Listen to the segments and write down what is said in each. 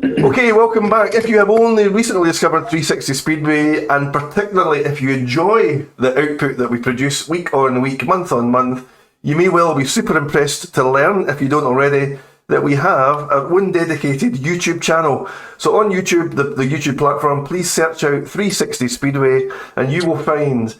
Okay, welcome back. If you have only recently discovered 360 Speedway, and particularly if you enjoy the output that we produce week on week, month on month, you may well be super impressed to learn, if you don't already, that we have our own dedicated YouTube channel. So on YouTube, the YouTube platform, please search out 360 Speedway and you will find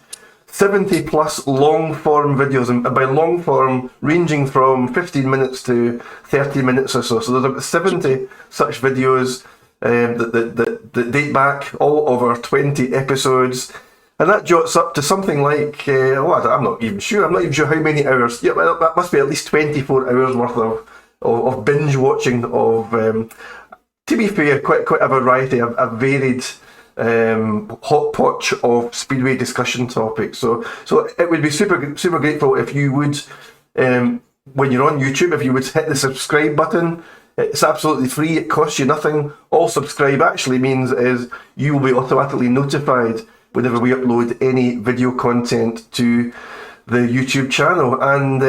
70 plus long form videos, and by long form ranging from 15 minutes to 30 minutes or so. So there's about 70 such videos that date back all over 20 episodes. And that jots up to something like, I'm not even sure how many hours. Yeah, well, that must be at least 24 hours worth of binge watching of, to be fair, quite a variety, a varied hot potch of Speedway discussion topics. So it would be super grateful if you would, when you're on YouTube, if you would hit the subscribe button. It's absolutely free, it costs you nothing. All subscribe actually means is you will be automatically notified whenever we upload any video content to the YouTube channel. And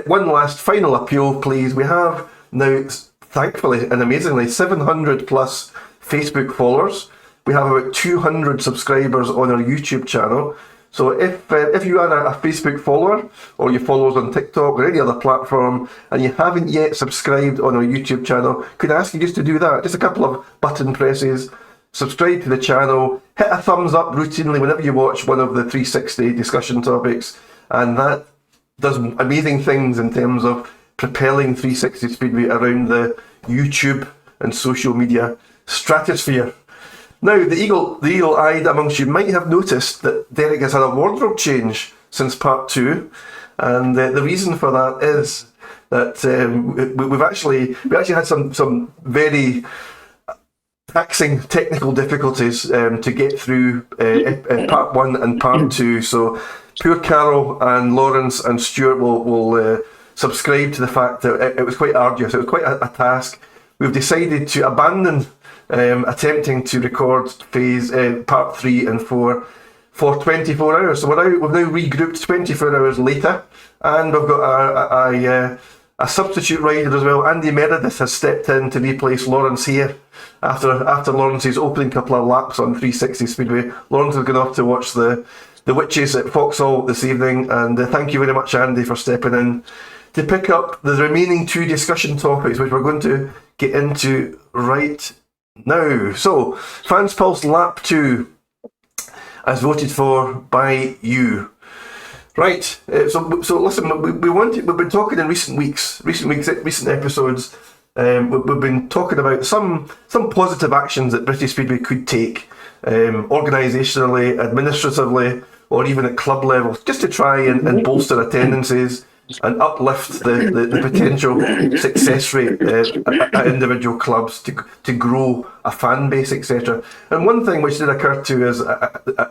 one last final appeal, please. We have now, thankfully and amazingly, 700 plus Facebook followers. We have about 200 subscribers on our YouTube channel. So if you are a Facebook follower, or you follow us on TikTok or any other platform, and you haven't yet subscribed on our YouTube channel, could I ask you just to do that? Just a couple of button presses. Subscribe to the channel, hit a thumbs up routinely whenever you watch one of the 360 discussion topics, and that does amazing things in terms of propelling 360 Speedway around the YouTube and social media stratosphere. Now, the eagle-eyed amongst you might have noticed that Derek has had a wardrobe change since part 2, and the reason for that is that we actually had some very taxing technical difficulties to get through part 1 and part 2. So poor Carol and Lawrence and Stuart will subscribe to the fact that it was quite arduous. It was quite a task. We've decided to abandon attempting to record part 3 and 4 for 24 hours. So we've now regrouped 24 hours later, and we've got a substitute rider as well. Andy Meredith has stepped in to replace Lawrence here after Lawrence's opening couple of laps on 360 Speedway. Lawrence has gone off to watch the Witches at Vauxhall this evening, and thank you very much, Andy, for stepping in to pick up the remaining 2 discussion topics, which we're going to get into right now. So, Fans Pulse Lap 2, as voted for by you. Right, so listen, we've been talking in recent episodes, we've been talking about some positive actions that British Speedway could take, organisationally, administratively, or even at club level, just to try and bolster attendances and uplift the potential success rate at individual clubs to grow a fan base, etc. And one thing which did occur to us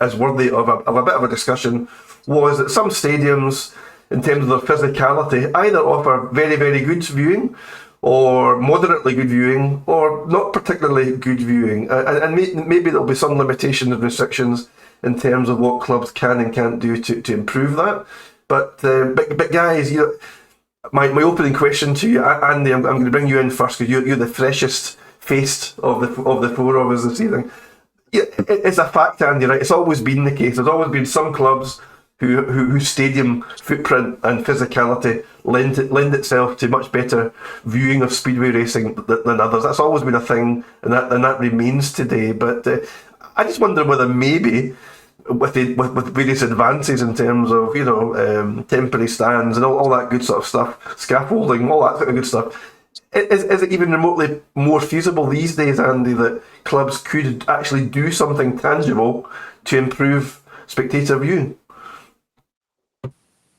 as worthy of a bit of a discussion was that some stadiums, in terms of their physicality, either offer very, very good viewing, or moderately good viewing, or not particularly good viewing. And maybe there'll be some limitations and restrictions in terms of what clubs can and can't do to improve that. But guys, my opening question to you, Andy, I'm going to bring you in first because you're the freshest faced of the 4 of us this evening. It's a fact, Andy, right? It's always been the case. There's always been some clubs whose stadium footprint and physicality lend itself to much better viewing of speedway racing than others. That's always been a thing, and that remains today. But I just wonder whether maybe with various advances in terms of temporary stands and all that good sort of stuff, scaffolding, all that sort of good stuff. Is it even remotely more feasible these days, Andy, that clubs could actually do something tangible to improve spectator viewing?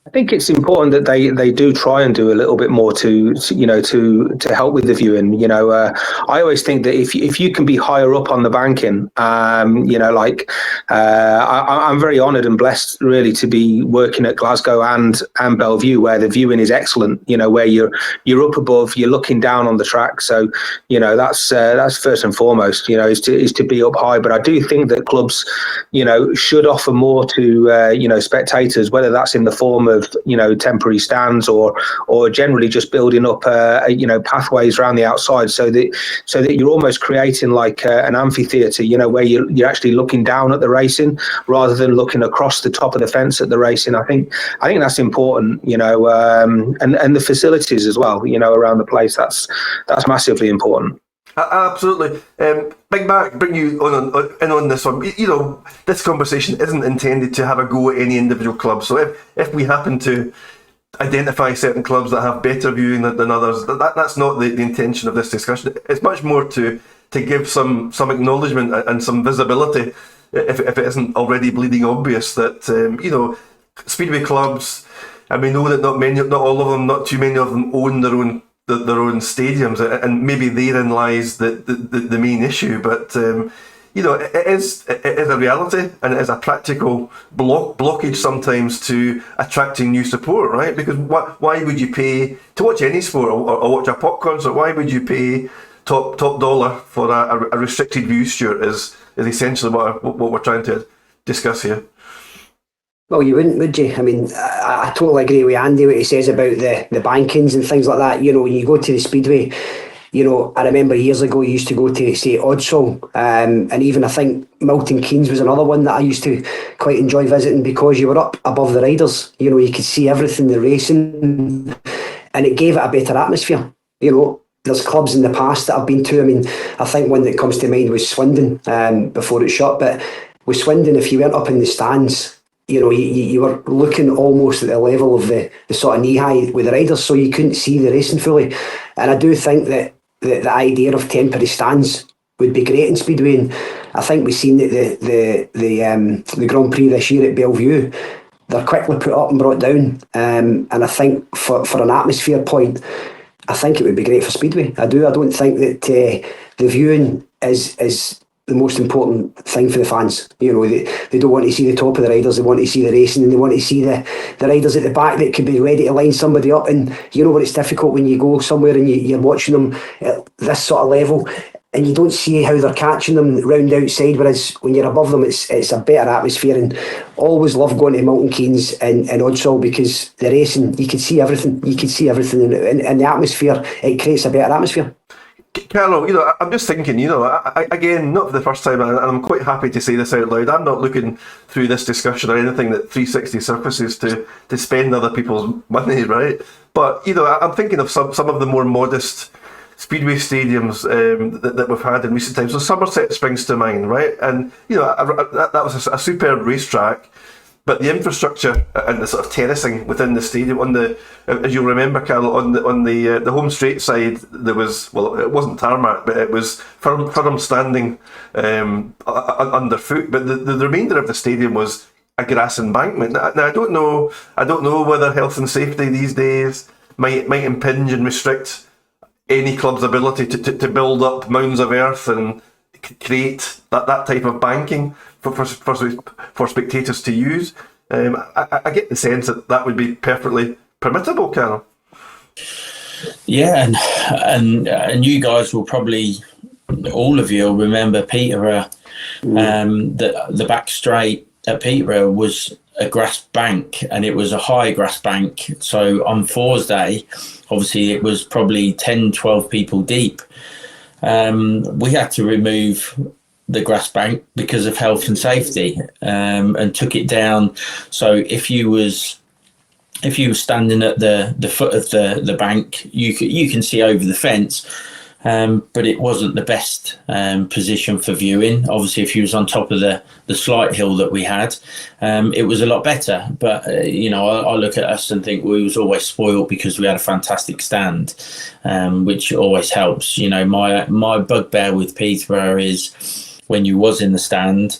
I think it's important that they do try and do a little bit more to help with the viewing. I always think that if you can be higher up on the banking, I'm very honoured and blessed really to be working at Glasgow and Bellevue, where the viewing is excellent. Where you're up above, you're looking down on the track. So that's first and foremost. Is to be up high. But I do think that clubs should offer more to spectators, whether that's in the form of, temporary stands or generally just building up, pathways around the outside so that you're almost creating like an amphitheatre, where you're actually looking down at the racing rather than looking across the top of the fence at the racing. I think that's important, and the facilities as well, around the place. That's massively important. Absolutely. Big Mac, bring you on this one. This conversation isn't intended to have a go at any individual club. So if we happen to identify certain clubs that have better viewing than others, that's not the intention of this discussion. It's much more to give some acknowledgement and some visibility, if it isn't already bleeding obvious, that speedway clubs, and we know that not all of them, not too many of them, own their own stadiums, and maybe therein lies the main issue. But it is a reality, and it is a practical blockage sometimes to attracting new support, right? Because why would you pay to watch any sport or watch a pop concert? Why would you pay top dollar for a restricted view, Stuart? Is essentially what we're trying to discuss here. Well, you wouldn't, would you? I mean, I totally agree with Andy, what he says about the bankings and things like that. When you go to the Speedway, I remember years ago, you used to go to, say, Oddsall, and even I think Milton Keynes was another one that I used to quite enjoy visiting, because you were up above the riders. You could see everything, the racing, and it gave it a better atmosphere. There's clubs in the past that I've been to. I mean, I think one that comes to mind was Swindon, before it shut. But with Swindon, if you went up in the stands, you were looking almost at the level of the sort of knee high with the riders, so you couldn't see the racing fully. And I do think that the idea of temporary stands would be great in Speedway. And I think we've seen that the Grand Prix this year at Bellevue, they're quickly put up and brought down. And I think for an atmosphere point, I think it would be great for Speedway. I do. I don't think that the viewing is the most important thing for the fans. They don't want to see the top of the riders, they want to see the racing, and they want to see the riders at the back that could be ready to line somebody up. And what it's difficult when you go somewhere and you're watching them at this sort of level and you don't see how they're catching them round outside, whereas when you're above them, it's a better atmosphere. And always love going to Milton Keynes and Oddsall, because the racing, you can see everything, and the atmosphere, it creates a better atmosphere. Carlo, I'm just thinking, again, not for the first time, and I'm quite happy to say this out loud, I'm not looking through this discussion or anything that 360 surfaces to spend other people's money, right? But, I'm thinking of some of the more modest speedway stadiums that we've had in recent times. So Somerset springs to mind, right? And, that was a superb racetrack. But the infrastructure and the sort of terracing within the stadium, as you'll remember, Carol, on the home straight side, there was, well, it wasn't tarmac, but it was firm standing underfoot. But the remainder of the stadium was a grass embankment. Now I don't know whether health and safety these days might impinge and restrict any club's ability to build up mounds of earth and create that type of banking for spectators to use. I get the sense that would be perfectly permissible, Carol. Yeah, and you guys will probably, all of you will remember Peterborough. The back straight at Peterborough was a grass bank, and it was a high grass bank. So on Fours Day, obviously it was probably 10, 12 people deep. We had to remove the grass bank because of health and safety, and took it down. So if you were standing at the foot of the bank, you can see over the fence, but it wasn't the best position for viewing. Obviously, if you was on top of the slight hill that we had, it was a lot better. But I look at us and think we was always spoiled because we had a fantastic stand, which always helps. My bugbear with Peterborough is when you was in the stand,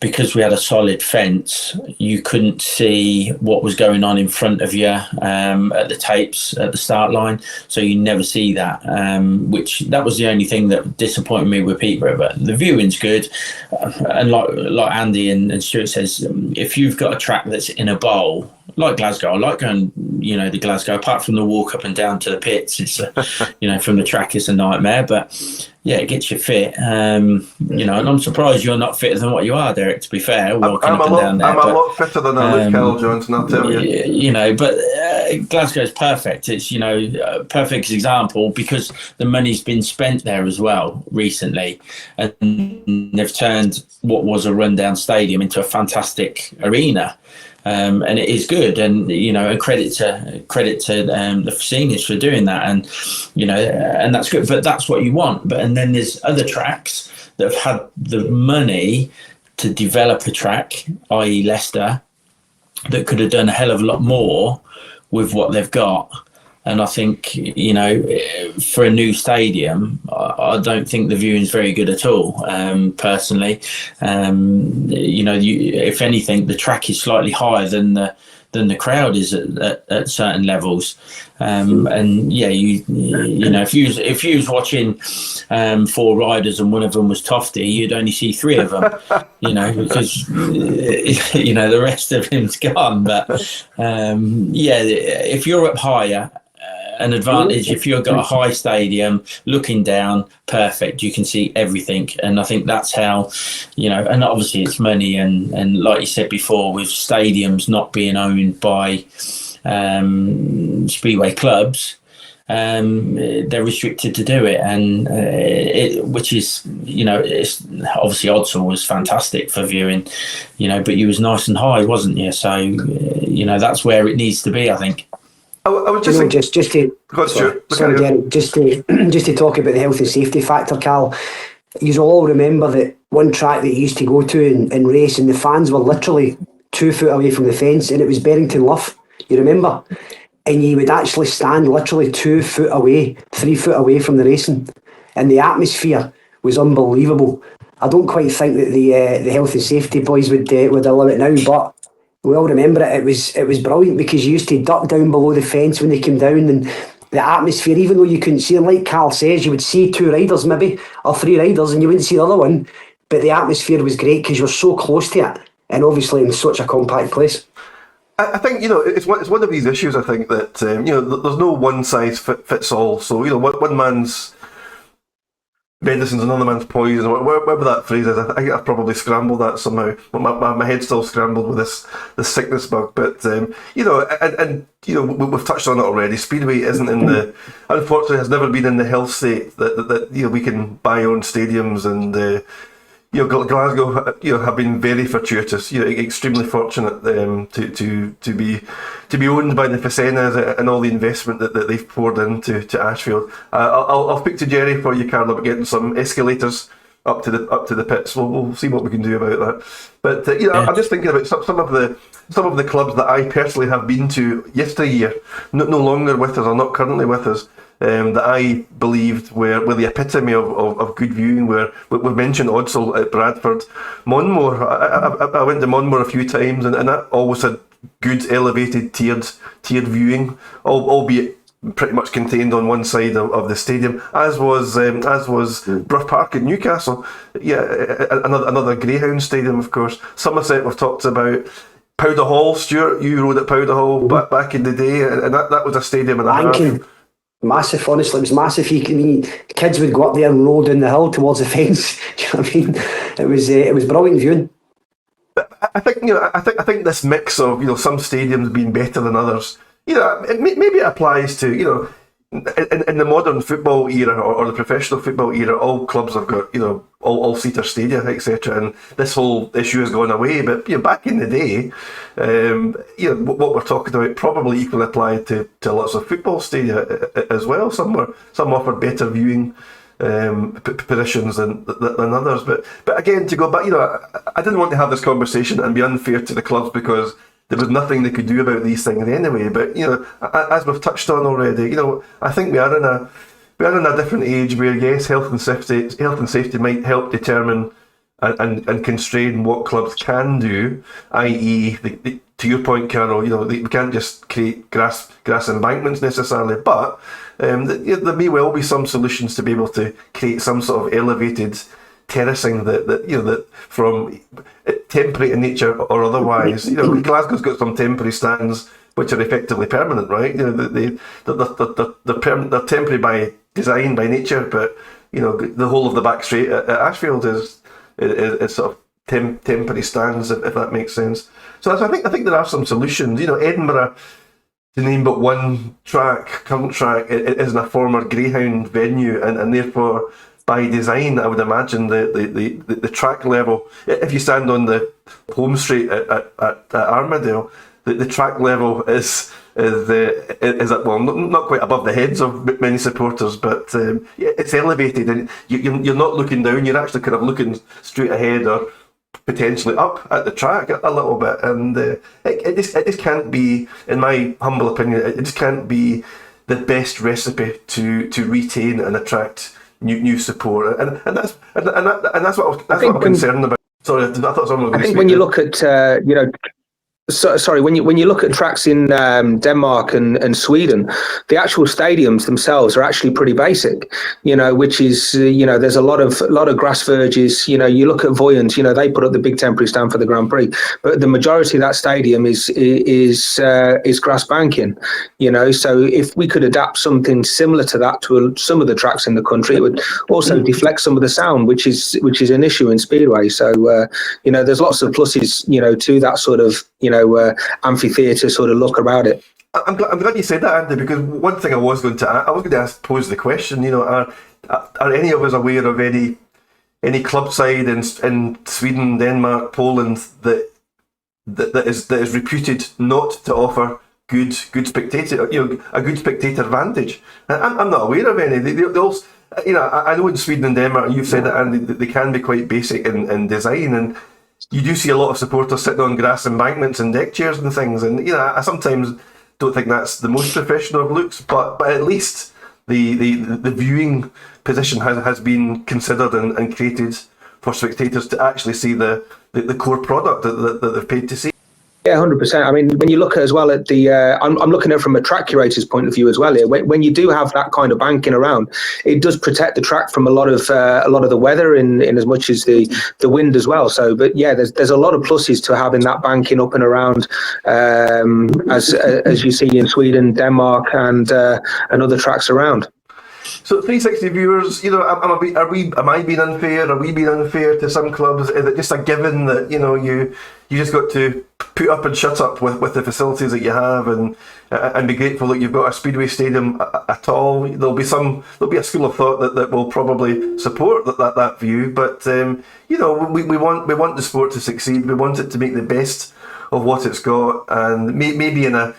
because we had a solid fence, you couldn't see what was going on in front of you at the tapes at the start line, so you never see that, which that was the only thing that disappointed me with Peterborough. But the viewing's good, and like Andy and Stuart says, if you've got a track that's in a bowl like Glasgow. I like going, to Glasgow. Apart from the walk up and down to the pits, it's from the track, it's a nightmare. But yeah, it gets you fit. And I'm surprised you're not fitter than what you are, Derek. To be fair, walking up and down there. I'm a lot fitter than I look, Carl Johnson. I'll tell you. But Glasgow's perfect. It's a perfect example because the money's been spent there as well recently, and they've turned what was a rundown stadium into a fantastic arena. And it is good, and and credit to the seniors for doing that, and and that's good. But that's what you want. And then there's other tracks that have had the money to develop a track, i.e. Leicester, that could have done a hell of a lot more with what they've got. And I think, for a new stadium, I don't think the viewing's very good at all, personally. If anything, the track is slightly higher than the crowd is at certain levels. And yeah, if you was watching 4 riders and one of them was Tofty, you'd only see 3 of them, because the rest of him's gone. But if you're up higher, an advantage. If you've got a high stadium looking down, perfect, you can see everything. And I think that's how, and obviously it's money, and like you said before, with stadiums not being owned by speedway clubs, they're restricted to do it, and which is, it's obviously Odsal was fantastic for viewing, but you was nice and high, wasn't you? So that's where it needs to be, I think. I was just thinking, just to Derek, just to talk about the health and safety factor, Carl. You all remember that one track that you used to go to and race, and the fans were literally 2 foot away from the fence, and it was Berrington Luff. You remember? And you would actually stand literally 2 foot away, 3 foot away from the racing, and the atmosphere was unbelievable. I don't quite think that the health and safety boys would allow it now, but we all remember it. It was brilliant because you used to duck down below the fence when they came down, and the atmosphere, even though you couldn't see them, like Carl says, you would see 2 riders maybe, or 3 riders, and you wouldn't see the other one. But the atmosphere was great because you were so close to it, and obviously in such a compact place. I think, it's one of these issues, I think, that, there's no one size fits all. So, one man's medicine's another man's poison, whatever that phrase is. I think I've probably scrambled that somehow. My head's still scrambled with this sickness bug. But we've touched on it already. Speedway isn't unfortunately has never been in the health state that we can buy our own stadiums, and Glasgow have been very fortuitous, extremely fortunate to be owned by the Facenas and all the investment that they've poured into Ashfield. I'll speak to Jerry for you, Carl, about getting some escalators up to the pits. We'll see what we can do about that. But I'm just thinking about some of the clubs that I personally have been to yesteryear, no longer with us or not currently with us. That I believed were the epitome of good viewing. Where we've mentioned Odsal at Bradford, Monmore. I went to Monmore a few times, and that always had good elevated tiered viewing, albeit pretty much contained on one side of the stadium, as was Brough Park at Newcastle. Yeah, another Greyhound stadium, of course. Somerset we've talked about. Powder Hall, Stuart, you rode at Powder Hall back in the day, and that was a stadium and a half. Massive, honestly, it was massive. Kids would go up there and roll down the hill towards the fence. Do you know what I mean? It was brilliant viewing. I think this mix of some stadiums being better than others, maybe it applies to in the modern football era or the professional football era, all clubs have got all-seater stadia, etc. And this whole issue has gone away. But back in the day, what we're talking about probably equally applied to lots of football stadia as well. Some offered better viewing positions than others. But again, to go back, I didn't want to have this conversation and be unfair to the clubs because there was nothing they could do about these things anyway. But as we've touched on already, I think we are in a different age where yes, health and safety might help determine and constrain what clubs can do. I.e., to your point, Carol, we can't just create grass embankments necessarily, but there may well be some solutions to be able to create some sort of elevated terracing that from temporary in nature or otherwise. Glasgow's got some temporary stands which are effectively permanent, right? They're temporary by design, by nature, but the whole of the back straight at Ashfield is sort of temporary stands, if that makes sense. So I think there are some solutions. Edinburgh, to name but one current track, it isn't a former Greyhound venue, and therefore by design, I would imagine the track level, if you stand on the home straight at Armadale, the track level is well, not quite above the heads of many supporters, but it's elevated, and you're not looking down, you're actually kind of looking straight ahead or potentially up at the track a little bit, and it just can't be, in my humble opinion, it just can't be the best recipe to retain and attract new support, and that's what I'm concerned about. Sorry, I thought someone was going to speak. I think when you look at when you look at tracks in Denmark and Sweden, the actual stadiums themselves are actually pretty basic. Which is there's a lot of grass verges. You look at Voyant, they put up the big temporary stand for the Grand Prix, but the majority of that stadium is grass banking. So if we could adapt something similar to that to some of the tracks in the country, it would also deflect some of the sound, which is an issue in Speedway. So there's lots of pluses to that sort of amphitheatre sort of look about it. I'm glad you said that, Andy, because one thing I was going to pose the question. Are any of us aware of any club side in Sweden, Denmark, Poland that is reputed not to offer good spectator, a good spectator advantage? I'm not aware of any. They also, I know in Sweden and Denmark, you've said that, Andy, they can be quite basic in design, and you do see a lot of supporters sitting on grass embankments and deck chairs and things, and I sometimes don't think that's the most professional of looks, but at least the viewing position has been considered and created for spectators to actually see the core product that they've paid to see. Yeah, 100%. I mean, when you look as well at the, I'm looking at it from a track curator's point of view as well here. When you do have that kind of banking around, it does protect the track from a lot of the weather in as much as the wind as well. So, but yeah, there's a lot of pluses to having that banking up and around, as you see in Sweden, Denmark, and other tracks around. So 360 viewers, am I being unfair? Are we being unfair to some clubs? Is it just a given that you just got to put up and shut up with the facilities that you have, and be grateful that you've got a Speedway stadium at all? There'll be a school of thought that will probably support that view, but we want the sport to succeed. We want it to make the best of what it's got, and maybe in a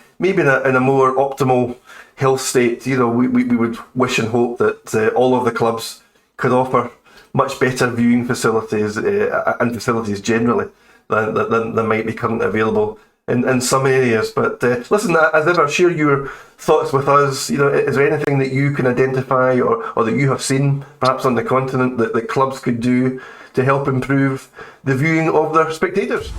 more optimal health state, we would wish and hope that all of the clubs could offer much better viewing facilities and facilities generally than might be currently available in some areas. But listen, as ever, share your thoughts with us. Is there anything that you can identify or that you have seen perhaps on the continent that clubs could do to help improve the viewing of their spectators?